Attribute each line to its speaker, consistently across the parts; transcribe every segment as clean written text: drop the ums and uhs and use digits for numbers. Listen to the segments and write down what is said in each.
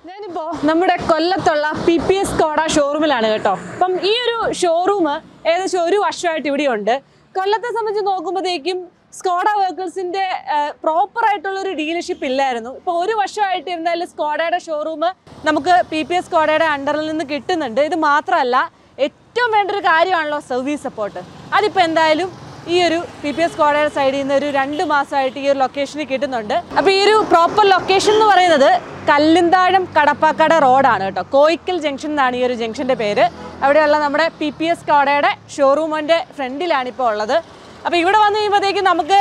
Speaker 1: ഞാനിപ്പോ നമ്മുടെ കൊല്ലത്തുള്ള PPS Skoda ഷോറൂമിലാണ് കേട്ടോ. അപ്പം ഈ ഒരു ഷോറൂം ഏകദേശം ഒരു വർഷമായിട്ട് ഇവിടെയുണ്ട്. കൊല്ലത്തെ സംബന്ധിച്ച് നോക്കുമ്പോഴത്തേക്കും സ്കോഡ വെഹിക്കിൾസിന്റെ പ്രോപ്പർ ആയിട്ടുള്ള ഒരു ഡീലർഷിപ്പ് ഇല്ലായിരുന്നു. ഇപ്പോൾ ഒരു വർഷമായിട്ട് എന്തായാലും സ്കോഡയുടെ ഷോറൂം നമുക്ക് PPS സ്കോഡയുടെ അണ്ടറിൽ നിന്ന് കിട്ടുന്നുണ്ട്. ഇത് മാത്രമല്ല, ഏറ്റവും വേണ്ട ഒരു കാര്യമാണല്ലോ സർവീസ് സപ്പോർട്ട്. അതിപ്പോൾ എന്തായാലും ഈ ഒരു PPS സ്കോഡയുടെ സൈഡിൽ നിന്ന് ഒരു 2 മാസമായിട്ട് ഈ ഒരു ലൊക്കേഷനിൽ കിട്ടുന്നുണ്ട്. അപ്പോൾ ഈ ഒരു പ്രോപ്പർ ലൊക്കേഷൻ എന്ന് പറയുന്നത് കല്ലിന്താഴം കടപ്പാക്കട റോഡാണ് കേട്ടോ. കോയിക്കൽ ജംഗ്ഷൻ എന്നാണ് ഈ ഒരു ജംഗ്ഷൻ്റെ പേര്. അവിടെയുള്ള നമ്മുടെ PPS സ്കോഡയുടെ ഷോറൂമിൻ്റെ ഫ്രണ്ടിലാണ് ഇപ്പോൾ ഉള്ളത്. അപ്പോൾ ഇവിടെ വന്നു കഴിയുമ്പോഴത്തേക്കും നമുക്ക്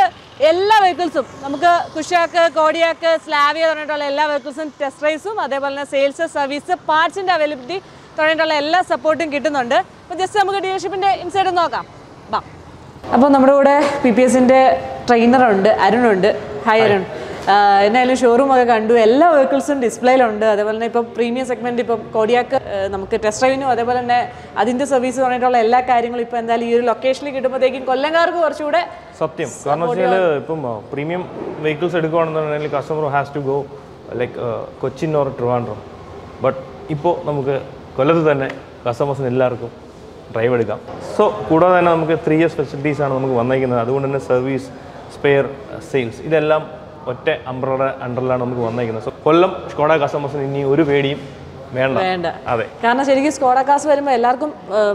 Speaker 1: എല്ലാ വെഹിക്കിൾസും, നമുക്ക് കുഷാക്ക്, കോഡിയാക്ക്, സ്ലാവിയ തുടങ്ങിയിട്ടുള്ള എല്ലാ വെഹിക്കിൾസും ടെസ്റ്റ് റൈസും അതേപോലെ തന്നെ സെയിൽസ്, സർവീസ്, പാർട്സിൻ്റെ അവൈലബിലിറ്റി തുടങ്ങിയിട്ടുള്ള എല്ലാ സപ്പോർട്ടും കിട്ടുന്നുണ്ട്. അപ്പോൾ ജസ്റ്റ് നമുക്ക് ഡീലർഷിപ്പിൻ്റെ ഇൻസൈഡ് നോക്കാം. വാ. അപ്പോൾ നമ്മുടെ കൂടെ PPSൻ്റെ ട്രെയിനറുണ്ട്, അരുണുണ്ട്. ഹായ് അരുൺ. എന്നായാലും ഷോറൂമൊക്കെ കണ്ടു, എല്ലാ വെഹിക്കിൾസും ഡിസ്പ്ലേയിലുണ്ട്. അതേപോലെ തന്നെ ഇപ്പം പ്രീമിയം സെഗ്മെൻറ്റ് ഇപ്പം കോഡിയാക്ക് നമുക്ക് ടെസ്റ്റ് ഡ്രൈവിനും അതേപോലെ തന്നെ അതിൻ്റെ സർവീസ് പറഞ്ഞിട്ടുള്ള എല്ലാ കാര്യങ്ങളും ഇപ്പോൾ എന്തായാലും ഈ ഒരു ലൊക്കേഷനിൽ കിട്ടുമ്പോഴത്തേക്കും കൊല്ലംകാർക്ക് കുറച്ചുകൂടെ
Speaker 2: സത്യം. കാരണം വെച്ചാൽ ഇപ്പം പ്രീമിയം വെഹിക്കിൾസ് എടുക്കുകയാണെന്നുണ്ടെങ്കിൽ customer has to go like Cochin or Trivandrum. But ഇപ്പോൾ നമുക്ക് കൊല്ലത്ത് തന്നെ കസ്റ്റമേഴ്സിന് എല്ലാവർക്കും ഡ്രൈവ് എടുക്കാം. സോ കൂടാതെ തന്നെ നമുക്ക് 3 years ഫെസിലിറ്റീസാണ് നമുക്ക് വന്നിരിക്കുന്നത്. അതുകൊണ്ട് തന്നെ സർവീസ്, സ്പെയർ, സെയിൽസ് ഇതെല്ലാം ഒറ്റ അംബ്രയുടെ അണ്ടറിലാണ് നമുക്ക് വന്നിരിക്കുന്നത്. സോ കൊല്ലം സ്കോഡ കസ്റ്റമേഴ്സിന് ഇനി ഒരു പേടിയും വേണ്ട. അതെ,
Speaker 1: കാരണം ശരിക്കും സ്കോഡ കാസ് വരുമ്പോൾ എല്ലാവർക്കും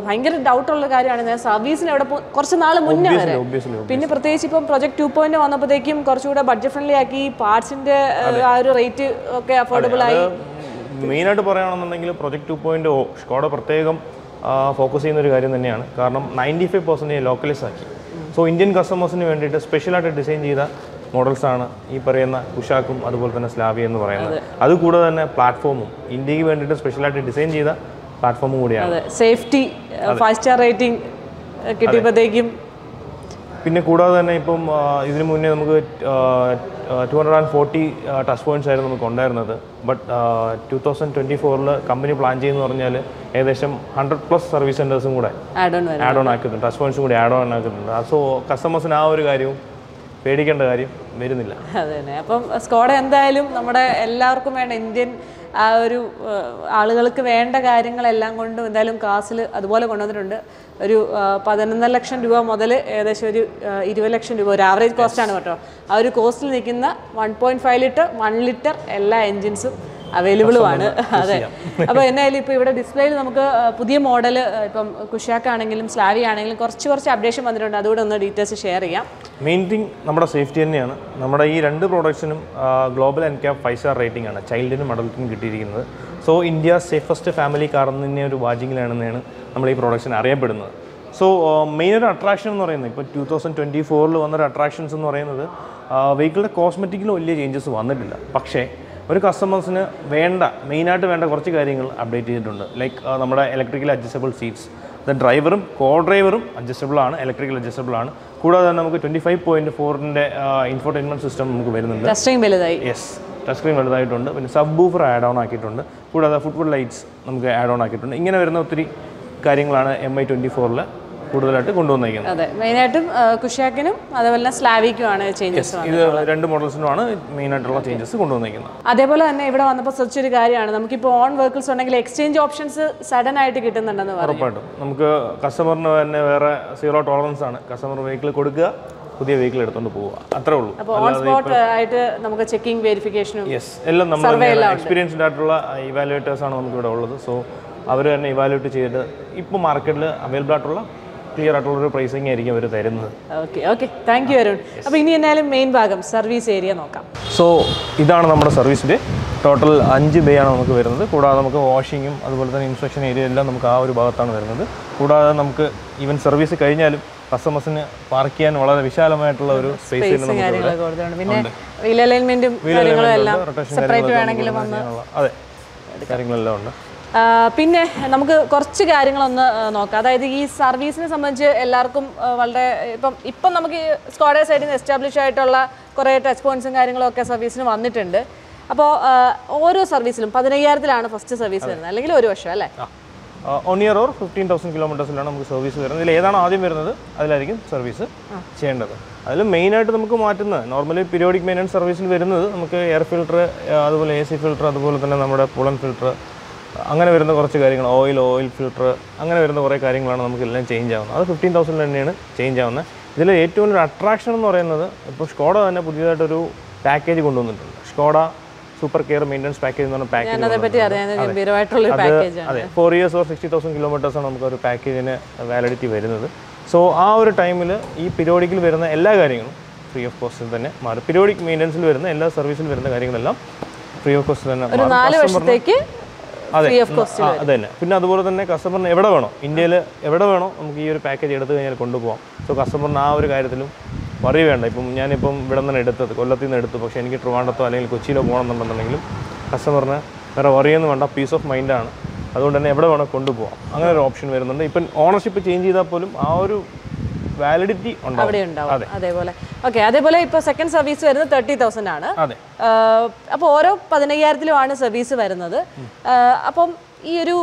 Speaker 1: ഭയങ്കര ഡൗട്ടുള്ള കാര്യമാണ് സർവീസിന് എവിടെ കുറച്ച് നാൾ മുന്നേ വരെ. പിന്നെ പ്രത്യേകിച്ച് ഇപ്പം പ്രൊജക്ട് 2.0 വന്നപ്പോഴത്തേക്കും കുറച്ചുകൂടെ ബഡ്ജറ്റ് ഫ്രണ്ട്ലി ആക്കി, പാർട്സിന്റെ ആ ഒരു റേറ്റ് ഒക്കെ അഫോർഡബിൾ ആയി.
Speaker 2: മെയിനായിട്ട് പറയുകയാണെന്നുണ്ടെങ്കിൽ പ്രൊജക്ട് 2.0 സ്കോഡ പ്രത്യേകം ഫോക്കസ് ചെയ്യുന്ന ഒരു കാര്യം തന്നെയാണ്. കാരണം 95% ലോക്കലൈസ് ആക്കി. സോ ഇന്ത്യൻ കസ്റ്റമേഴ്സിന് വേണ്ടിയിട്ട് സ്പെഷ്യലായിട്ട് ഡിസൈൻ ചെയ്ത മോഡൽസാണ് ഈ പറയുന്ന കുഷാക്കും അതുപോലെ തന്നെ സ്ലാവിയ എന്ന് പറയുന്നത്. അതുകൂടാതെ തന്നെ പ്ലാറ്റ്ഫോമും ഇന്ത്യക്ക് വേണ്ടിയിട്ട് സ്പെഷ്യലായിട്ട് ഡിസൈൻ ചെയ്ത പ്ലാറ്റ്ഫോമും കൂടിയാണ്.
Speaker 1: സേഫ്റ്റി 5 സ്റ്റാർ റേറ്റിംഗ് കിട്ടിയപ്പോഴത്തേക്കും. പിന്നെ
Speaker 2: കൂടാതെ തന്നെ ഇപ്പം ഇതിനു മുന്നേ നമുക്ക് 240 ടച്ച് പോയിന്റ്സ് ആയിരുന്നു നമുക്ക് ഉണ്ടായിരുന്നത്. ബട്ട് 2024 കമ്പനി പ്ലാൻ ചെയ്യുന്നു പറഞ്ഞാൽ ഏകദേശം 100+ സർവീസ് സെൻറ്റേഴ്സും കൂടെ ആഡ് ഓൺ ആക്കുന്നുണ്ട്, ടച്ച് പോയിന്റ്സും കൂടി ആഡ് ഓൺ ആക്കുന്നുണ്ട്. സോ കസ്റ്റമേഴ്സിന് ആ ഒരു കാര്യവും പേടിക്കേണ്ട കാര്യം വരുന്നില്ല.
Speaker 1: അതെ തന്നെ. അപ്പം സ്കോഡ എന്തായാലും നമ്മുടെ എല്ലാവർക്കും വേണ്ട ഇന്ത്യൻ ആ ഒരു ആളുകൾക്ക് വേണ്ട കാര്യങ്ങളെല്ലാം കൊണ്ടും എന്തായാലും കാസിൽ അതുപോലെ കൊണ്ടുവന്നിട്ടുണ്ട്. ഒരു 11 ലക്ഷം രൂപ മുതൽ ഏകദേശം ഒരു 20 ലക്ഷം രൂപ ഒരു ആവറേജ് കോസ്റ്റാണ് കേട്ടോ. ആ ഒരു കോസ്റ്റിൽ നിൽക്കുന്ന 1.5 ലിറ്റർ 1 ലിറ്റർ എല്ലാ എൻജിൻസും അവൈലബിളുമാണ്. അതെ. അപ്പോൾ എന്നായാലും ഇപ്പോൾ ഇവിടെ ഡിസ്പ്ലേയിൽ നമുക്ക് പുതിയ മോഡൽ ഇപ്പം കുഷാക്കാണെങ്കിലും സ്ലാവി ആണെങ്കിലും കുറച്ച് അപ്ഡേഷൻ വന്നിട്ടുണ്ട്. അതുകൂടെ ഒന്ന് ഡീറ്റെയിൽസ് ഷെയർ ചെയ്യാം.
Speaker 2: മെയിൻ തിങ് നമ്മുടെ സേഫ്റ്റി തന്നെയാണ്. നമ്മുടെ ഈ 2 പ്രോഡക്ട്സിനും ഗ്ലോബൽ NCAP 5 സ്റ്റാർ റേറ്റിംഗ് ആണ് ചൈൽഡിനും അഡൽട്ടിനും കിട്ടിയിരിക്കുന്നത്. So India safest family car എന്നെ ഒരു വാജിങ്ങിലാണെന്നാണ് നമ്മൾ ഈ പ്രോഡക്ട്സിന് അറിയപ്പെടുന്നത്. സോ മെയിനൊരു അട്രാക്ഷൻ എന്ന് പറയുന്നത് ഇപ്പോൾ 2024 വന്നൊരു അട്രാക്ഷൻസ് എന്ന് പറയുന്നത് വെഹിക്കിളിൻ്റെ കോസ്മെറ്റിക്കിലും വലിയ ചേഞ്ചസ് വന്നിട്ടില്ല. പക്ഷേ ഒരു കസ്റ്റമേഴ്സിന് മെയിനായിട്ട് വേണ്ട കുറച്ച് കാര്യങ്ങൾ അപ്ഡേറ്റ് ചെയ്തിട്ടുണ്ട്. ലൈക്ക് നമ്മുടെ ഇലക്ട്രിക്കൽ അഡ്ജസ്റ്റബിൾ സീറ്റ്സ്, അത് ഡ്രൈവറും കോ ഡ്രൈവറും അഡ്ജസ്റ്റബിൾ ആണ്, ഇലക്ട്രിക്കൽ അഡ്ജസ്റ്റബിൾ ആണ്. കൂടാതെ തന്നെ നമുക്ക് 25.4ൻ്റെ ഇൻഫോർടൈൻമെൻറ്റ് സിസ്റ്റം നമുക്ക് വരുന്നുണ്ട്. യെസ്, ടച്ച് സ്ക്രീൻ വലുതായിട്ടുണ്ട്. പിന്നെ സബ് ബൂഫർ ആഡ് ഓൺ ആക്കിയിട്ടുണ്ട്. കൂടാതെ ഫുട്ബോൾ ലൈറ്റ്സ് നമുക്ക് ആഡ് ഓൺ ആക്കിയിട്ടുണ്ട്. ഇങ്ങനെ വരുന്ന ഒത്തിരി കാര്യങ്ങളാണ് MI24 കൂടുതലായിട്ട് കൊണ്ടുവന്നിരിക്കുന്നത്.
Speaker 1: അതെ, മെയിനായിട്ടും കുഷാക്കിനും അതേപോലെ സ്ലാവിക്കുമാണ് ചേഞ്ചസ്.
Speaker 2: ഇത് 2 മോഡൽസിനുമാണ് മെയിനായിട്ടുള്ള ചേഞ്ചസ് കൊണ്ടുവന്നിരിക്കുന്നത്.
Speaker 1: അതേപോലെ തന്നെ ഇവിടെ വന്നപ്പോൾ ശ്രദ്ധിച്ചൊരു കാര്യമാണ്, നമുക്കിപ്പോൾ ഓൺ വെഹിക്കിൾസ് ഉണ്ടെങ്കിൽ എക്സ്ചേഞ്ച് ഓപ്ഷൻസ് സഡൻ ആയിട്ട് കിട്ടുന്നുണ്ടെന്ന് പറഞ്ഞു.
Speaker 2: ഉറപ്പായിട്ടും നമുക്ക് കസ്റ്റമറിന് തന്നെ വേറെ 0 ടോളറൻസ് ആണ്. കസ്റ്റമർ വെഹിക്കിൾ കൊടുക്കുക, പുതിയ വെഹിക്കിൾ എടുത്തുകൊണ്ട് പോവുക, അത്രേ ഉള്ളൂ.
Speaker 1: അപ്പോൾ ഓൺ സ്പോട്ട് ആയിട്ട് നമുക്ക് ചെക്കിംഗ്, വെരിഫിക്കേഷനും
Speaker 2: എല്ലാം നമ്മൾ എക്സ്പീരിയൻസ്ഡ് ആയിട്ടുള്ള ഇവാലുവേറ്റേഴ്സ് ആണ് നമുക്ക് ഇവിടെ ഉള്ളത്. സോ അവർ തന്നെ ഇവാലുവേറ്റ് ചെയ്തിട്ട് ഇപ്പോൾ മാർക്കറ്റിൽ അവൈലബിൾ ആയിട്ടുള്ള ക്ലിയർ ആയിട്ടുള്ളൊരു പ്രൈസിങ് ആയിരിക്കും അവർ തരുന്നത്.
Speaker 1: Okay, thank you Arun. അപ്പോൾ ഇനി എന്നാലും മെയിൻ ഭാഗം സർവീസ് ഏരിയ നോക്കാം.
Speaker 2: സോ ഇതാണ് നമ്മുടെ സർവീസ് ബേ. ടോട്ടൽ 5 ബേ ആണ് നമുക്ക് വരുന്നത്. കൂടാതെ നമുക്ക് വാഷിങ്ങും അതുപോലെ തന്നെ ഇൻസ്പെക്ഷൻ ഏരിയ എല്ലാം നമുക്ക് ആ ഒരു ഭാഗത്താണ് വരുന്നത്. കൂടാതെ നമുക്ക് ഈവൻ സർവീസ് കഴിഞ്ഞാലും കസ്റ്റമേഴ്സിന് പാർക്ക് ചെയ്യാൻ വളരെ വിശാലമായിട്ടുള്ള ഒരു സ്പേസ്
Speaker 1: വീൽ അലൈൻമെന്റും സെപ്പറേറ്റ് വേണമെങ്കിലും
Speaker 2: അതെ കാര്യങ്ങളെല്ലാം ഉണ്ട്.
Speaker 1: പിന്നെ നമുക്ക് കുറച്ച് കാര്യങ്ങളൊന്ന് നോക്കാം. അതായത് ഈ സർവീസിനെ സംബന്ധിച്ച് എല്ലാവർക്കും വളരെ ഇപ്പം നമുക്ക് സ്കോഡ സൈഡിൽ നിന്ന് എസ്റ്റാബ്ലിഷ് ആയിട്ടുള്ള കുറേ ടച്ച് പോയിന്റ്സും കാര്യങ്ങളൊക്കെ സർവീസിന് വന്നിട്ടുണ്ട്. അപ്പോൾ ഓരോ സർവീസിലും 15,000-ലാണ് ഫസ്റ്റ് സർവീസ് വരുന്നത്, അല്ലെങ്കിൽ 1 വർഷം അല്ലേ?
Speaker 2: 1 year or 15,000 കിലോമീറ്റേഴ്സിലാണ് നമുക്ക് സർവീസ് വരുന്നത്. ഇതിൽ ഏതാണ് ആദ്യം വരുന്നത് അതിലായിരിക്കും സർവീസ് ചെയ്യേണ്ടത്. അതിൽ മെയിനായിട്ട് നമുക്ക് മാറ്റുന്നത് നോർമലി പീരിയോഡിക് മെയിൻ്റനൻസ് സർവീസിൽ വരുന്നത് നമുക്ക് എയർ ഫിൽറ്റർ, അതുപോലെ AC ഫിൽറ്റർ, അതുപോലെ തന്നെ നമ്മുടെ പുളൻ ഫിൽറ്റർ, അങ്ങനെ വരുന്ന കുറച്ച് കാര്യങ്ങൾ, ഓയിൽ ഫിൽറ്റർ, അങ്ങനെ വരുന്ന കുറേ കാര്യങ്ങളാണ് നമുക്കെല്ലാം ചേഞ്ച് ആവുന്നത്. അത് 15,000 തന്നെയാണ് ചേഞ്ച് ആവുന്നത്. ഇതിൽ ഏറ്റവും വലിയ അട്രാക്ഷൻ എന്ന് പറയുന്നത് ഇപ്പോൾ സ്കോഡ തന്നെ പുതിയതായിട്ടൊരു പാക്കേജ് കൊണ്ടുവന്നിട്ടുണ്ട്. Skoda super care maintenance package എന്ന് പറഞ്ഞ പാക്കേജ്. അതെ, 4 years or 60,000 കിലോമീറ്റേഴ്സാണ് നമുക്കൊരു പാക്കേജിന് വാലിഡിറ്റി വരുന്നത്. സോ ആ ഒരു ടൈമിൽ ഈ പീരിയോഡിക്കിൽ വരുന്ന എല്ലാ കാര്യങ്ങളും ഫ്രീ ഓഫ് കോസ്റ്റ് തന്നെ മാറും. പീരിയോഡിക് മെയിൻ്റനൻസിൽ വരുന്ന എല്ലാ സർവീസിൽ വരുന്ന കാര്യങ്ങളെല്ലാം ഫ്രീ ഓഫ് കോസ്റ്റ് തന്നെ മാറും. അതെ, അത് തന്നെ. പിന്നെ അതുപോലെ തന്നെ കസ്റ്റമറിന് എവിടെ വേണോ, ഇന്ത്യയിൽ എവിടെ വേണോ നമുക്ക് ഈ ഒരു പാക്കേജ് എടുത്തു കഴിഞ്ഞാൽ കൊണ്ടുപോകാം. സോ കസ്റ്റമറിന് ആ ഒരു കാര്യത്തിലും വറി വേണ്ട. ഇപ്പം ഞാനിപ്പം ഇവിടെ നിന്നാണ് എടുത്തത്, കൊല്ലത്തിൽ നിന്ന് എടുത്തു, പക്ഷേ എനിക്ക് ട്രിവാൻഡ്രത്തോ അല്ലെങ്കിൽ കൊച്ചിയിലോ പോകണമെന്നുണ്ടെന്നുണ്ടെങ്കിലും കസ്റ്റമറിന് വേറെ വറിയൊന്നും വേണ്ട, പീസ് ഓഫ് മൈൻഡാണ്. അതുകൊണ്ട് തന്നെ എവിടെ വേണോ കൊണ്ടുപോകാം. അങ്ങനെ ഒരു ഓപ്ഷൻ വരുന്നുണ്ട്. ഇപ്പം ഓണർഷിപ്പ് ചേഞ്ച് ചെയ്താൽ പോലും ആ ഒരു വാലിഡിറ്റി ഉണ്ടാവും.
Speaker 1: അതേപോലെ അതേപോലെ ഇപ്പോൾ സെക്കൻഡ് സർവീസ് വരുന്നത് 30,000 ആണ്. അപ്പോൾ ഓരോ 15,000-ലുമാണ് സർവീസ് വരുന്നത്. അപ്പം ഈ ഒരു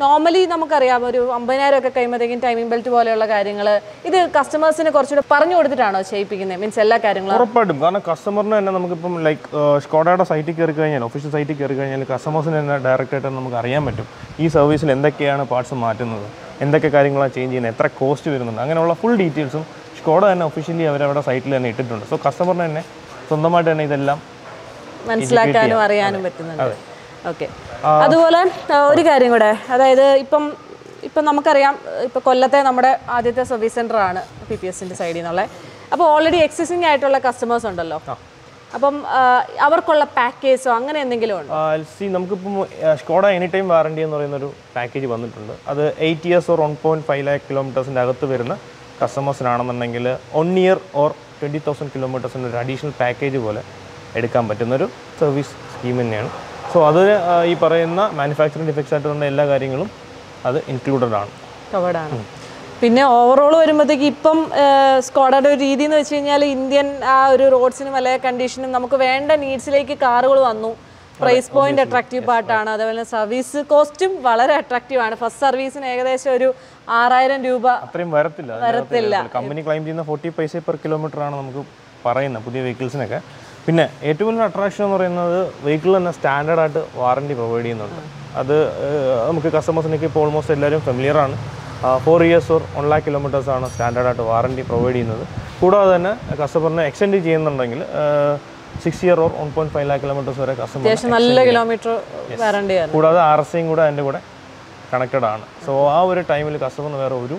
Speaker 1: നോർമലി നമുക്കറിയാം ഒരു 50,000 ഒക്കെ കഴിയുമ്പോഴത്തേക്കും ടൈമിംഗ് ബെൽറ്റ് പോലെയുള്ള കാര്യങ്ങൾ ഇത് കസ്റ്റമേഴ്സിന് കുറച്ചുകൂടെ പറഞ്ഞു കൊടുത്തിട്ടാണോ ചെയ്യിപ്പിക്കുന്നത്? മീൻസ് എല്ലാ കാര്യങ്ങളും
Speaker 2: ഉറപ്പായിട്ടും. കാരണം കസ്റ്റമറിന് തന്നെ നമുക്കിപ്പം ലൈക്ക് സ്കോഡയുടെ സൈറ്റിൽ കയറി കഴിഞ്ഞാൽ, ഒഫീഷ്യൽ സൈറ്റിൽ കയറി കഴിഞ്ഞാൽ കസ്റ്റമേഴ്സിന് തന്നെ ഡയറക്റ്റായിട്ട് നമുക്ക് അറിയാൻ പറ്റും ഈ സർവീസിൽ എന്തൊക്കെയാണ് പാർട്സ് മാറ്റുന്നത്, എന്തൊക്കെ കാര്യങ്ങളാണ് ചേഞ്ച് ചെയ്യുന്നത്, എത്ര കോസ്റ്റ് വരുന്നുണ്ട്, അങ്ങനെയുള്ള ഫുൾ ഡീറ്റെയിൽസും സ്കോഡ തന്നെ ഒഫീഷ്യലി അവരവിടെ സൈറ്റിൽ തന്നെ ഇട്ടിട്ടുണ്ട്. സോ കസ്റ്റമറിന് തന്നെ സ്വന്തമായിട്ട് തന്നെ ഇതെല്ലാം
Speaker 1: മനസ്സിലാക്കാനും അറിയാനും പറ്റുന്നുണ്ട്. ഓക്കെ. അതുപോലെ ഒരു കാര്യം കൂടെ, അതായത് ഇപ്പം നമുക്കറിയാം ഇപ്പോൾ കൊല്ലത്തെ നമ്മുടെ ആദ്യത്തെ സർവീസ് സെൻ്ററാണ് PPSൻ്റെ സൈഡിൽ നിന്നുള്ള. അപ്പോൾ ഓൾറെഡി എക്സിസ്റ്റിംഗ് ആയിട്ടുള്ള കസ്റ്റമേഴ്സ് ഉണ്ടല്ലോ, അപ്പം അവർക്കുള്ള പാക്കേജോ അങ്ങനെ എന്തെങ്കിലും ഉണ്ടോ?
Speaker 2: നമുക്കിപ്പം സ്കോഡ എനി ടൈം വാറണ്ടി എന്ന് പറയുന്നൊരു പാക്കേജ് വന്നിട്ടുണ്ട്. അത് 8 years or 1.5 lakh കിലോമീറ്റേഴ്സിൻ്റെ അകത്ത് വരുന്ന കസ്റ്റമേഴ്സിനാണെന്നുണ്ടെങ്കിൽ 1 year or 20,000 കിലോമീറ്റേഴ്സിൻ്റെ ഒരു അഡീഷണൽ പാക്കേജ് പോലെ എടുക്കാൻ പറ്റുന്നൊരു സർവീസ് സ്കീം തന്നെയാണ്. സോ അത് ഈ പറയുന്ന മാനുഫാക്ചറിങ് ഡിഫക്ട്സ് ആയിട്ട് വന്ന എല്ലാ കാര്യങ്ങളും അത് ഇൻക്ലൂഡഡ് ആണ്,
Speaker 1: കവേർഡാണ്. പിന്നെ ഓവറോൾ വരുമ്പോഴത്തേക്ക് ഇപ്പം സ്കോഡയുടെ ഒരു രീതി എന്ന് വെച്ച് കഴിഞ്ഞാൽ ഇന്ത്യൻ ആ ഒരു റോഡ്സിനും അല്ലെങ്കിൽ കണ്ടീഷനും നമുക്ക് വേണ്ട നീഡ്സിലേക്ക് കാറുകൾ വന്നു. പ്രൈസ് പോയിന്റ് അട്രാക്റ്റീവ് പാർട്ടാണ്. അതേപോലെ സർവീസ് കോസ്റ്റും വളരെ അട്രാക്റ്റീവ് ആണ്. ഫസ്റ്റ് സർവീസിന് ഏകദേശം ഒരു 6,000 രൂപ
Speaker 2: അത്രയും വരത്തില്ല. കമ്പനി ക്ലെയിം ചെയ്യുന്ന 40 പൈസ പെർ കിലോമീറ്റർ ആണ് നമുക്ക് പറയുന്നത് പുതിയ വെഹിക്കിൾസിനൊക്കെ. പിന്നെ ഏറ്റവും വലിയ അട്രാക്ഷൻ എന്ന് പറയുന്നത് വെഹിക്കിൾ തന്നെ സ്റ്റാൻഡേർഡായിട്ട് വാറണ്ടി പ്രൊവൈഡ് ചെയ്യുന്നുണ്ട്. അത് നമുക്ക് കസ്റ്റമേഴ്സിനൊക്കെ ഇപ്പോൾ ഓൾമോസ്റ്റ് എല്ലാവരും ഫെമിലിയറാണ്. 4 years or 1 lakh കിലോമീറ്റേഴ്സാണ് സ്റ്റാൻഡേർഡായിട്ട് വാറണ്ടി പ്രൊവൈഡ് ചെയ്യുന്നത്. കൂടാതെ തന്നെ കസ്റ്റമറിനെ എക്സ്റ്റെൻഡ് ചെയ്യുന്നുണ്ടെങ്കിൽ 6 year or 1.5 lakh കിലോമീറ്റേഴ്സ് വരെ കസ്റ്റമർ
Speaker 1: നല്ല കിലോമീറ്റർ വാറണ്ടിയാണ്.
Speaker 2: കൂടാതെ RSAയും കൂടെ അതിൻ്റെ കൂടെ കണക്റ്റഡ് ആണ്. സോ ആ ഒരു ടൈമിൽ കസ്റ്റമറിന് വേറെ ഒരു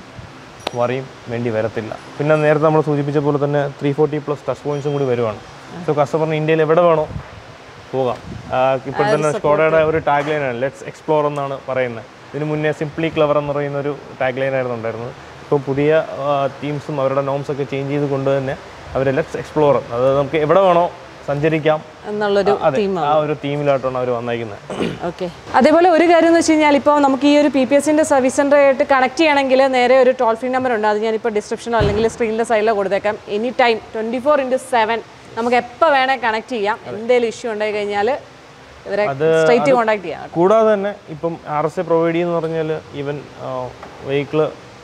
Speaker 2: വറിയും വേണ്ടി വരത്തില്ല. പിന്നെ നേരത്തെ നമ്മൾ സൂചിപ്പിച്ച പോലെ തന്നെ 340+ ടച്ച് പോയിന്റ്സും കൂടി വരുവാണ്. സോ കസ്റ്റമറിന് ഇന്ത്യയിൽ എവിടെ വേണോ പോകാം. ഇപ്പോൾ തന്നെ സ്കോഡയുടെ ഒരു ടാഗ് ലൈനാണ് ലെറ്റ്സ് എക്സ്പ്ലോർ എന്നാണ് പറയുന്നത്. ഇതിന് മുന്നേ സിംപ്ലി ക്ലവർ എന്ന് പറയുന്ന ഒരു ടാഗ് ലൈനായിരുന്നു ഉണ്ടായിരുന്നത്. ഇപ്പോൾ പുതിയ ടീംസും അവരുടെ നോംസൊക്കെ ചേഞ്ച് ചെയ്തുകൊണ്ട് തന്നെ അവർ ലെറ്റ്സ് എക്സ്പ്ലോർ, അത് നമുക്ക് എവിടെ വേണോ സഞ്ചരിക്കാം എന്നുള്ളൊരു ആ ഒരു തീമിലായിട്ടാണ് അവർ വന്നേക്കുന്നത്.
Speaker 1: ഓക്കെ. അതേപോലെ ഒരു കാര്യം എന്ന് വെച്ച് കഴിഞ്ഞാൽ ഇപ്പോൾ നമുക്ക് ഈ ഒരു PPSൻ്റെ സർവീസ് സെൻ്ററായിട്ട് കണക്ട് ചെയ്യണമെങ്കിൽ നേരെ ഒരു ടോൾ ഫ്രീ നമ്പർ ഉണ്ട്. അത് ഞാനിപ്പോൾ ഡിസ്ക്രിപ്ഷനോ അല്ലെങ്കിൽ സ്ക്രീനിൻ്റെ സൈഡിലോ കൊടുത്തേക്കാം. എനി ടൈം 24/7 നമുക്ക് എപ്പോൾ വേണേൽ കണക്ട് ചെയ്യാം. എന്തെങ്കിലും ഇഷ്യൂ ഉണ്ടായി കഴിഞ്ഞാൽ ഇവരെ സ്ട്രൈറ്റ് കോൺടാക്ട് ചെയ്യാം.
Speaker 2: കൂടാതെ തന്നെ ഇപ്പം RSA പ്രൊവൈഡ് ചെയ്യുന്ന പറഞ്ഞാൽ ഈവൻ വെഹിക്കിൾ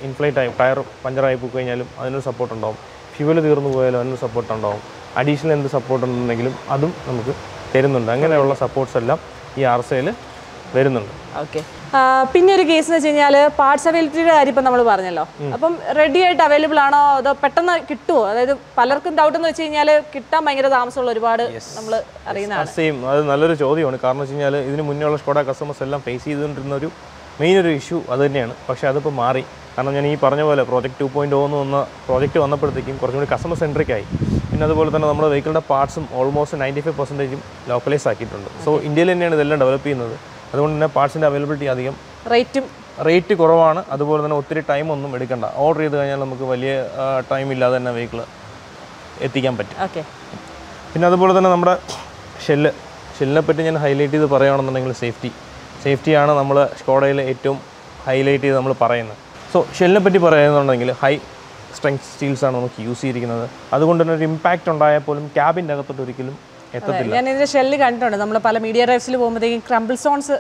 Speaker 2: ഇൻഫ്ലൈറ്റ് ആയി ടയർ പഞ്ചറായി പോയി കഴിഞ്ഞാലും അതിനൊരു സപ്പോർട്ട് ഉണ്ടാവും. ഫ്യൂവൽ തീർന്നു പോയാലും അതിനൊരു സപ്പോർട്ട് ഉണ്ടാവും. അഡീഷണൽ എന്ത് സപ്പോർട്ട് ഉണ്ടെന്നുണ്ടെങ്കിലും അതും നമുക്ക് തരുന്നുണ്ട്. അങ്ങനെയുള്ള സപ്പോർട്ട്സ് എല്ലാം ഈ RSAയിൽ വരുന്നുണ്ട്.
Speaker 1: ഓക്കെ. പിന്നെ ഒരു കേസ് എന്ന് വെച്ച് കഴിഞ്ഞാൽ പാർട്സ് അവൈലബിലിറ്റിയുടെ കാര്യം ഇപ്പം നമ്മൾ പറഞ്ഞല്ലോ. അപ്പം റെഡി ആയിട്ട് അവൈലബിൾ ആണോ അതോ പെട്ടെന്ന് കിട്ടുമോ? അതായത് പലർക്കും ഡൗട്ട് എന്ന് വെച്ച് കഴിഞ്ഞാൽ കിട്ടാൻ ഭയങ്കര താമസമുള്ള ഒരുപാട് നമ്മൾ അറിയുന്നതാണ്.
Speaker 2: സെയിം, അത് നല്ലൊരു ചോദ്യമാണ്. കാരണം വെച്ച് കഴിഞ്ഞാൽ ഇതിന് മുന്നേയുള്ള സ്കോഡ കസ്റ്റമേഴ്സ് എല്ലാം ഫേസ് ചെയ്തുകൊണ്ടിരുന്ന ഒരു മെയിൻ ഒരു ഇഷ്യൂ അത് തന്നെയാണ്. പക്ഷേ അതിപ്പോൾ മാറി. കാരണം ഞാൻ ഈ പറഞ്ഞ പോലെ പ്രോജക്റ്റ് 2.0 എന്ന് വന്ന പ്രോജക്റ്റ് വന്നപ്പോഴത്തേക്കും കുറച്ചും കൂടി കസ്റ്റമർ സെൻട്രിക് ആയി. പിന്നെ അതുപോലെ തന്നെ നമ്മുടെ വെഹിക്കിളിൻ്റെ പാർട്സും ഓൾമോസ്റ്റ് 95% ലോക്കലൈസ് ആക്കിയിട്ടുണ്ട്. സോ ഇന്ത്യയിൽ തന്നെയാണ് ഇതെല്ലാം ഡെവലപ്പ് ചെയ്യുന്നത്. അതുകൊണ്ട് തന്നെ പാർട്സിൻ്റെ അവൈലബിലിറ്റി അധികം റേറ്റ് കുറവാണ്. അതുപോലെ തന്നെ ഒത്തിരി ടൈം ഒന്നും എടുക്കണ്ട. ഓർഡർ ചെയ്ത് കഴിഞ്ഞാൽ നമുക്ക് വലിയ ടൈം ഇല്ലാതെ തന്നെ വെഹിക്കിൾ എത്തിക്കാൻ പറ്റും. പിന്നെ അതുപോലെ തന്നെ നമ്മുടെ ഷെല്ലിനെ പറ്റി ഞാൻ ഹൈലൈറ്റ് ചെയ്ത് പറയുകയാണെന്നുണ്ടെങ്കിൽ സേഫ്റ്റിയാണ് നമ്മൾ സ്കോഡയിൽ ഏറ്റവും ഹൈലൈറ്റ് ചെയ്ത് നമ്മൾ പറയുന്നത്. സോ ഷെല്ലിനെ പറ്റി പറയുന്നുണ്ടെങ്കിൽ ഹൈ സ്ട്രെങ്ത് സ്റ്റീൽസാണ് നമുക്ക് യൂസ് ചെയ്തിരിക്കുന്നത്. അതുകൊണ്ട് തന്നെ ഒരു ഇമ്പാക്റ്റ് ഉണ്ടായാൽ പോലും ക്യാബിൻ്റെ അകത്തോട്ട് ഒരിക്കലും എത്തത്തില്ല.
Speaker 1: ഞാൻ ഇതിൻ്റെ ഷെല്ല് കണ്ടിട്ടുണ്ട്. നമ്മൾ പല മീഡിയ ഡ്രൈവ്സിൽ പോകുമ്പോഴത്തേക്കും ക്രംബിൾ സ്റ്റോൺസ്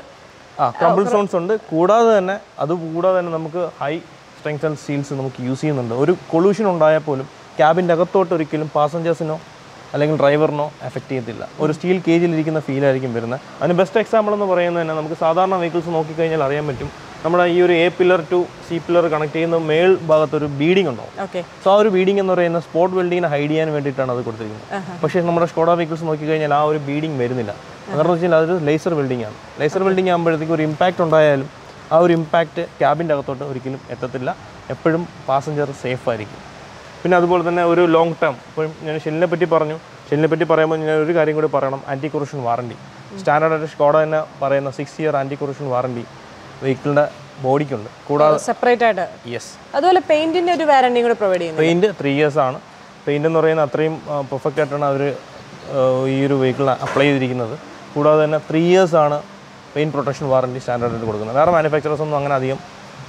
Speaker 2: ക്രംബിൾ സോൺസ് ഉണ്ട്. കൂടാതെ തന്നെ നമുക്ക് ഹൈ സ്ട്രെങ്ത് ആൻഡ് സ്റ്റീൽസ് നമുക്ക് യൂസ് ചെയ്യുന്നുണ്ട്. ഒരു കൊളൂഷൻ ഉണ്ടായാൽ പോലും ക്യാബിൻ്റെ അകത്തോട്ട് ഒരിക്കലും പാസഞ്ചേഴ്സിനോ അല്ലെങ്കിൽ ഡ്രൈവറിനോ എഫക്റ്റ് ചെയ്യത്തില്ല. ഒരു സ്റ്റീൽ കേജിലിരിക്കുന്ന ഫീലായിരിക്കും വരുന്നത്. അതിന് ബെസ്റ്റ് എക്സാമ്പിൾ എന്ന് പറയുന്നത് തന്നെ നമുക്ക് സാധാരണ വെഹിക്കിൾസ് നോക്കിക്കഴിഞ്ഞാൽ അറിയാൻ പറ്റും. നമ്മുടെ ഈ ഒരു A pillar to C pillar connect ചെയ്യുന്ന മേൾ ഭാഗത്തൊരു ബീഡിംഗ് ഉണ്ടാവും. സോ ആ ഒരു ബീഡിംഗ് എന്ന് പറയുന്ന സ്പോട്ട് വെൽഡിങ്ങിനെ ഹൈഡ് ചെയ്യാൻ വേണ്ടിയിട്ടാണ് അത് കൊടുത്തിരിക്കുന്നത്. പക്ഷേ നമ്മുടെ സ്കോഡ വെഹിക്കിൾസ് നോക്കിക്കഴിഞ്ഞാൽ ആ ഒരു ബീഡിംഗ് വരുന്നില്ല. കാരണം വെച്ചാൽ അതൊരു ലേസർ വെൽഡിംഗ് ആണ്. ലേസർ വെൽഡിംഗ് ആകുമ്പോഴത്തേക്കും ഒരു ഇമ്പാക്റ്റ് ഉണ്ടായാലും ആ ഒരു ഇമ്പാക്റ്റ് ക്യാബിൻ്റെ അകത്തോട്ട് ഒരിക്കലും എത്തത്തില്ല. എപ്പോഴും പാസഞ്ചർ സേഫ് ആയിരിക്കും. പിന്നെ അതുപോലെ തന്നെ ഒരു ലോങ് ടേം, ഇപ്പം ഞാൻ ഷെല്ലിനെ പറ്റി പറയുമ്പോൾ ഞാൻ ഒരു കാര്യം കൂടി പറയണം. ആൻറ്റി കൊറോഷൻ വാറണ്ടി സ്റ്റാൻഡേർഡായിട്ട് സ്കോഡ തന്നെ പറയുന്ന 6 ഇയർ ആൻറ്റി കൊറോഷൻ വാറണ്ടി വെഹിക്കിളിൻ്റെ ബോഡിക്കുണ്ട്. കൂടാതെ
Speaker 1: സെപ്പറേറ്റ് ആയിട്ട് അതുപോലെ പെയിന്റിന്റെ ഒരു വാറണ്ടി കൂടി പ്രൊവൈഡ് ചെയ്യുന്നു.
Speaker 2: പെയിന്റ് 3 ഇയേഴ്സ് ആണ്. പെയിന്റ് എന്ന് പറയുന്നത് അത്രയും പെർഫെക്റ്റ് ആയിട്ടാണ് അവർ ഈ ഒരു വെഹിക്കിളിന് അപ്ലൈ ചെയ്തിരിക്കുന്നത്. കൂടാതെ തന്നെ 3 ഇയേഴ്സ് ആണ് പെയിന്റ് പ്രൊട്ടക്ഷൻ വാറണ്ടി സ്റ്റാൻഡേർഡായിട്ട് കൊടുക്കുന്നത്. വേറെ മാനുഫാക്ചറേഴ്സ് ഒന്നും അങ്ങനെ അധികം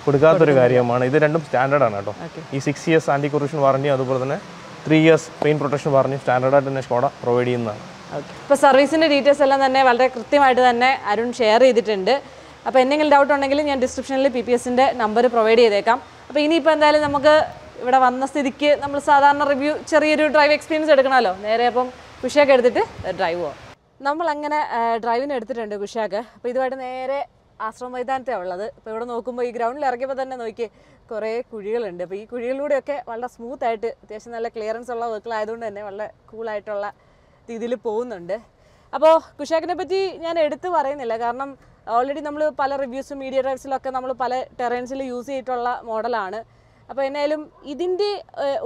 Speaker 2: കൊടുക്കാത്തൊരു കാര്യമാണ്. ഇത് രണ്ടും സ്റ്റാൻഡേർഡാണ് കേട്ടോ. ഈ 6 ഇയേഴ്സ് ആൻറ്റി കൊറോഷൻ വാറണ്ടി അതുപോലെ തന്നെ 3 ഇയേഴ്സ് പെയിന്റ് പ്രൊട്ടക്ഷൻ വാറണ്ടി സ്റ്റാൻഡേർഡായിട്ട് തന്നെ സ്കോഡ പ്രൊവൈഡ് ചെയ്യുന്നതാണ്.
Speaker 1: ഇപ്പോൾ സർവീസിൻ്റെ ഡീറ്റെയിൽസ് എല്ലാം തന്നെ വളരെ കൃത്യമായിട്ട് തന്നെ അരുൺ ഷെയർ ചെയ്തിട്ടുണ്ട്. അപ്പോൾ എന്തെങ്കിലും ഡൗട്ട് ഉണ്ടെങ്കിൽ ഞാൻ ഡിസ്ക്രിപ്ഷനിൽ PPSൻ്റെ നമ്പർ പ്രൊവൈഡ് ചെയ്തേക്കാം. അപ്പോൾ ഇനിയിപ്പോൾ എന്തായാലും നമുക്ക് ഇവിടെ വന്ന സ്ഥിതിക്ക് നമ്മൾ സാധാരണ റിവ്യൂ ചെറിയൊരു ഡ്രൈവ് എക്സ്പീരിയൻസ് എടുക്കണമല്ലോ. നേരെ അപ്പം കുഷാക്ക് എടുത്തിട്ട് ഡ്രൈവ് പോകാം. നമ്മളങ്ങനെ ഡ്രൈവിന് എടുത്തിട്ടുണ്ട് കുഷാക്ക്. അപ്പോൾ ഇതുമായിട്ട് നേരെ ആശ്രമ മൈതാനത്താണ് ഉള്ളത്. അപ്പോൾ ഇവിടെ നോക്കുമ്പോൾ ഈ ഗ്രൗണ്ടിൽ ഇറങ്ങിയപ്പോൾ തന്നെ നോക്കി കുറേ കുഴികളുണ്ട്. അപ്പോൾ ഈ കുഴികളിലൂടെയൊക്കെ വളരെ സ്മൂത്തായിട്ട് അത്യാവശ്യം നല്ല ക്ലിയറൻസ് ഉള്ള വെഹിക്കിളായതുകൊണ്ട് തന്നെ വളരെ കൂളായിട്ടുള്ള രീതിയിൽ പോകുന്നുണ്ട്. അപ്പോൾ കുഷാക്കിനെ പറ്റി ഞാൻ എടുത്ത് പറയുന്നില്ല, കാരണം ഓൾറെഡി നമ്മൾ പല റിവ്യൂസും മീഡിയ ഡ്രൈവ്സിലൊക്കെ നമ്മൾ പല ടെറൈൻസിൽ യൂസ് ചെയ്തിട്ടുള്ള മോഡലാണ്. അപ്പോൾ എന്നാലും ഇതിൻ്റെ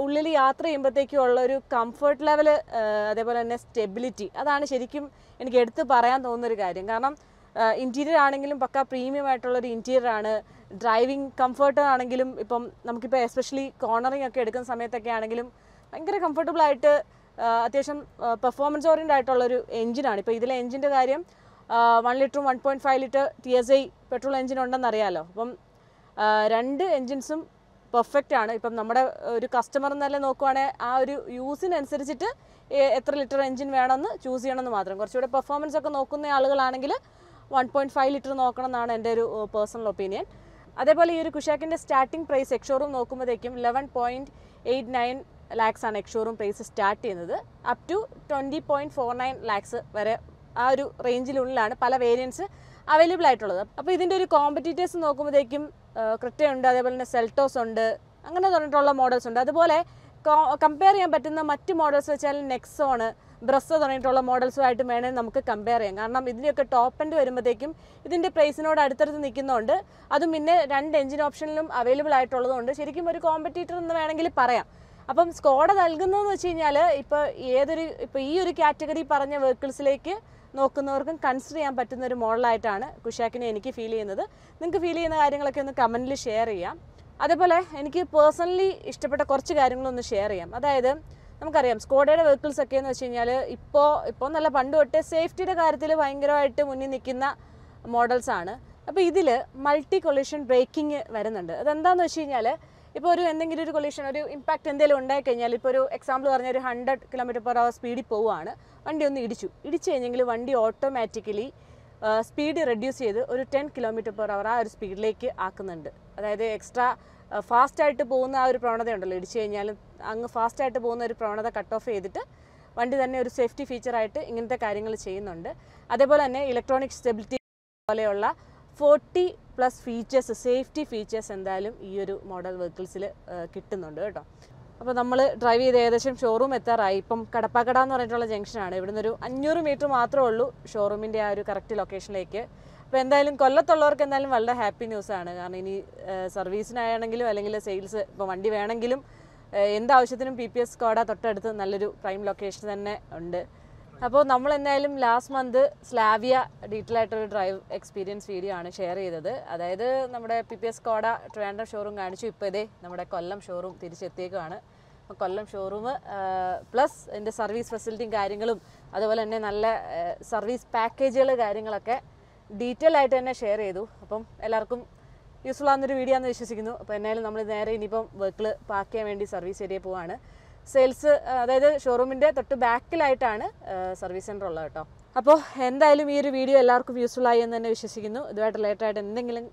Speaker 1: ഉള്ളിൽ യാത്ര ചെയ്യുമ്പോഴത്തേക്കും ഉള്ള ഒരു കംഫർട്ട് ലെവൽ, അതേപോലെ തന്നെ സ്റ്റെബിലിറ്റി, അതാണ് ശരിക്കും എനിക്ക് എടുത്ത് പറയാൻ തോന്നുന്നൊരു കാര്യം. കാരണം ഇൻറ്റീരിയർ ആണെങ്കിലും പക്ക പ്രീമിയം ആയിട്ടുള്ളൊരു ഇൻറ്റീരിയർ ആണ്. ഡ്രൈവിംഗ് കംഫർട്ട് ആണെങ്കിലും ഇപ്പം നമുക്കിപ്പോൾ എസ്പെഷ്യലി കോർണറിങ് ഒക്കെ എടുക്കുന്ന സമയത്തൊക്കെ ആണെങ്കിലും ഭയങ്കര കംഫർട്ടബിളായിട്ട് അത്യാവശ്യം പെർഫോമൻസ് ഓറിയൻറ്റഡ് ആയിട്ടുള്ളൊരു എഞ്ചിനാണ്. ഇപ്പോൾ ഇതിലെ എഞ്ചിൻ്റെ കാര്യം 1 ലിറ്ററും 1.5 ലിറ്റർ TSI പെട്രോൾ എഞ്ചിൻ ഉണ്ടെന്നറിയാമല്ലോ. അപ്പം 2 എഞ്ചിൻസും പെർഫെക്റ്റ് ആണ്. ഇപ്പം നമ്മുടെ ഒരു കസ്റ്റമർ എന്നല്ല നോക്കുവാണെങ്കിൽ ആ ഒരു യൂസിനനുസരിച്ചിട്ട് എത്ര ലിറ്റർ എഞ്ചിൻ വേണമെന്ന് ചൂസ് ചെയ്യണമെന്ന് മാത്രം. കുറച്ചുകൂടെ പെർഫോമൻസ് ഒക്കെ നോക്കുന്ന ആളുകളാണെങ്കിൽ 1.5 ലിറ്റർ നോക്കണം എന്നാണ് എൻ്റെ ഒരു പേഴ്സണൽ ഒപ്പീനിയൻ. അതേപോലെ ഈ ഒരു കുഷാക്കിൻ്റെ സ്റ്റാർട്ടിംഗ് പ്രൈസ് എക്സ്ഷോറൂം നോക്കുമ്പോഴത്തേക്കും 11.89 lakhs ആണ് എക്സ്ഷോറൂം പ്രൈസ് സ്റ്റാർട്ട് ചെയ്യുന്നത്. അപ് ടു 20.49 lakhs വരെ ആ ഒരു റേഞ്ചിനുള്ളിലാണ് പല വേരിയൻസ് അവൈലബിൾ ആയിട്ടുള്ളത്. അപ്പോൾ ഇതിൻ്റെ ഒരു കോമ്പറ്റീറ്റേഴ്സ് നോക്കുമ്പോഴത്തേക്കും ക്രെറ്റ ഉണ്ട്, അതേപോലെ തന്നെ സെൽട്ടോസ് ഉണ്ട്, അങ്ങനെ തുടങ്ങിയിട്ടുള്ള മോഡൽസ് ഉണ്ട്. അതുപോലെ കമ്പയർ ചെയ്യാൻ പറ്റുന്ന മറ്റ് മോഡൽസ് വെച്ചാൽ നെക്സോണ്, ബ്രസ്സോ തുടങ്ങിയിട്ടുള്ള മോഡൽസുമായിട്ട് വേണമെങ്കിൽ നമുക്ക് കമ്പയർ ചെയ്യാം. കാരണം ഇതിൻ്റെയൊക്കെ ടോപ്പ് എൻഡ് വരുമ്പോഴത്തേക്കും ഇതിൻ്റെ പ്രൈസിനോട് അടുത്തടുത്ത് നിൽക്കുന്നതുകൊണ്ട്, അതും പിന്നെ 2 എഞ്ചിൻ ഓപ്ഷനിലും അവൈലബിൾ ആയിട്ടുള്ളതുകൊണ്ട് ശരിക്കും ഒരു കോമ്പറ്റീറ്റർ എന്ന് വേണമെങ്കിൽ പറയാം. അപ്പം സ്കോഡ നൽകുന്നതെന്ന് വെച്ച് കഴിഞ്ഞാൽ ഇപ്പോൾ ഈ ഒരു കാറ്റഗറി പറഞ്ഞ വെഹിക്കിൾസിലേക്ക് നോക്കുന്നവർക്കും കൺസിഡർ ചെയ്യാൻ പറ്റുന്ന ഒരു മോഡലായിട്ടാണ് കുഷാക്കിനെ എനിക്ക് ഫീൽ ചെയ്യുന്നത്. നിങ്ങൾക്ക് ഫീൽ ചെയ്യുന്ന കാര്യങ്ങളൊക്കെ ഒന്ന് കമൻറ്റിൽ ഷെയർ ചെയ്യാം. അതേപോലെ എനിക്ക് പേഴ്സണലി ഇഷ്ടപ്പെട്ട കുറച്ച് കാര്യങ്ങളൊന്ന് ഷെയർ ചെയ്യാം. അതായത് നമുക്കറിയാം സ്കോഡയുടെ വെഹിക്കിൾസ് ഒക്കെ എന്ന് വെച്ച് കഴിഞ്ഞാൽ ഇപ്പോൾ നല്ല പണ്ട് തൊട്ടേ സേഫ്റ്റിയുടെ കാര്യത്തിൽ ഭയങ്കരമായിട്ട് മുന്നിൽ നിൽക്കുന്ന മോഡൽസാണ്. അപ്പോൾ ഇതിൽ മൾട്ടി കൊളിഷൻ ബ്രേക്കിംഗ് വരുന്നുണ്ട്. അതെന്താണെന്ന് വെച്ച് കഴിഞ്ഞാൽ ഇപ്പോൾ എന്തെങ്കിലും ഒരു കൊളിഷൻ, ഒരു ഇമ്പാക്റ്റ് എന്തെങ്കിലും ഉണ്ടായിക്കഴിഞ്ഞാൽ, ഇപ്പോൾ ഒരു എക്സാമ്പിൾ പറഞ്ഞാൽ ഒരു 100 km/h സ്പീഡിൽ പോവുകയാണ്, വണ്ടി ഒന്ന് ഇടിച്ചു കഴിഞ്ഞെങ്കിൽ വണ്ടി ഓട്ടോമാറ്റിക്കലി സ്പീഡ് റെഡ്യൂസ് ചെയ്ത് ഒരു 10 km/h ആ ഒരു സ്പീഡിലേക്ക് ആക്കുന്നുണ്ട്. അതായത് എക്സ്ട്രാ ഫാസ്റ്റായിട്ട് പോകുന്ന ആ ഒരു പ്രവണത ഉണ്ടല്ലോ, ഇടിച്ചു കഴിഞ്ഞാലും അങ്ങ് ഫാസ്റ്റായിട്ട് പോകുന്ന ഒരു പ്രവണത കട്ട് ഓഫ് ചെയ്തിട്ട് വണ്ടി തന്നെ ഒരു സേഫ്റ്റി ഫീച്ചറായിട്ട് ഇങ്ങനത്തെ കാര്യങ്ങൾ ചെയ്യുന്നുണ്ട്. അതേപോലെ തന്നെ ഇലക്ട്രോണിക് സ്റ്റെബിലിറ്റി പോലെയുള്ള 40+ ഫീച്ചേഴ്സ്, സേഫ്റ്റി ഫീച്ചേഴ്സ് എന്തായാലും ഈ ഒരു മോഡൽ വെഹിക്കിൾസിൽ കിട്ടുന്നുണ്ട് കേട്ടോ. അപ്പോൾ നമ്മൾ ഡ്രൈവ് ചെയ്ത് ഏകദേശം ഷോറൂം എത്താറായി. ഇപ്പം കടപ്പാക്കട എന്ന് പറഞ്ഞിട്ടുള്ള ജംഗ്ഷനാണ്. ഇവിടുന്ന് ഒരു 500 മീറ്റർ മാത്രമേ ഉള്ളൂ ഷോറൂമിൻ്റെ ആ ഒരു കറക്റ്റ് ലൊക്കേഷനിലേക്ക്. അപ്പോൾ എന്തായാലും കൊല്ലത്തുള്ളവർക്ക് എന്തായാലും വളരെ ഹാപ്പി ന്യൂസാണ്. കാരണം ഇനി സർവീസിനാണെങ്കിലും അല്ലെങ്കിൽ സെയിൽസ്, ഇപ്പോൾ വണ്ടി വേണമെങ്കിലും എന്താവശ്യത്തിനും PPS സ്കോഡ തൊട്ടടുത്ത് നല്ലൊരു പ്രൈം ലൊക്കേഷൻ തന്നെ ഉണ്ട്. അപ്പോൾ നമ്മൾ എന്തായാലും ലാസ്റ്റ് മന്ത് സ്ലാവിയ ഡീറ്റെയിൽ ആയിട്ടൊരു ഡ്രൈവ് എക്സ്പീരിയൻസ് വീഡിയോ ആണ് ഷെയർ ചെയ്തത്. അതായത് നമ്മുടെ PPS സ്കോഡ ട്രിവാൻഡ്രം ഷോറൂം കാണിച്ചു. ഇപ്പോൾ ഇതേ നമ്മുടെ കൊല്ലം ഷോറൂം തിരിച്ചെത്തിയേക്കാണ്. അപ്പോൾ കൊല്ലം ഷോറൂം പ്ലസ് എൻ്റെ സർവീസ് ഫെസിലിറ്റിയും കാര്യങ്ങളും അതുപോലെ തന്നെ നല്ല സർവീസ് പാക്കേജുകൾ കാര്യങ്ങളൊക്കെ ഡീറ്റെയിൽ ആയിട്ട് തന്നെ ഷെയർ ചെയ്തു. അപ്പം എല്ലാവർക്കും യൂസ്ഫുൾ ആകുന്നൊരു വീഡിയോ ആണെന്ന് വിശ്വസിക്കുന്നു. അപ്പോൾ എന്നാലും നമ്മൾ നേരെ ഇനിയിപ്പം വെഹിക്കിൾ പാർക്ക് ചെയ്യാൻ വേണ്ടി സർവീസ് ഏരിയ പോവാണ്. സെയിൽസ്, അതായത് ഷോറൂമിൻ്റെ തൊട്ട് ബാക്കിലായിട്ടാണ് സർവീസ് സെൻറ്റർ ഉള്ളത് കേട്ടോ. അപ്പോൾ എന്തായാലും ഈ ഒരു വീഡിയോ എല്ലാവർക്കും യൂസ്ഫുൾ ആയി എന്ന് തന്നെ വിശ്വസിക്കുന്നു. ഇതുമായിട്ട് റിലേറ്റഡ് എന്തെങ്കിലും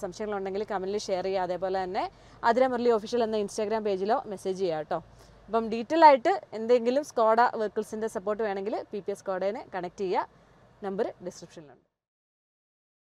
Speaker 1: സംശയങ്ങളുണ്ടെങ്കിൽ കമൻറ്റിൽ ഷെയർ ചെയ്യുക. അതേപോലെ തന്നെ ആതിര മുരളി ഒഫീഷ്യൽ എന്ന ഇൻസ്റ്റാഗ്രാം പേജിലോ മെസ്സേജ് ചെയ്യുക കേട്ടോ. അപ്പം ഡീറ്റെയിൽ ആയിട്ട് എന്തെങ്കിലും സ്കോഡ വെഹിക്കിൾസിൻ്റെ സപ്പോർട്ട് വേണമെങ്കിൽ PPS സ്കോഡേനെ കണക്ട് ചെയ്യുക. നമ്പർ ഡിസ്ക്രിപ്ഷനിലുണ്ട്.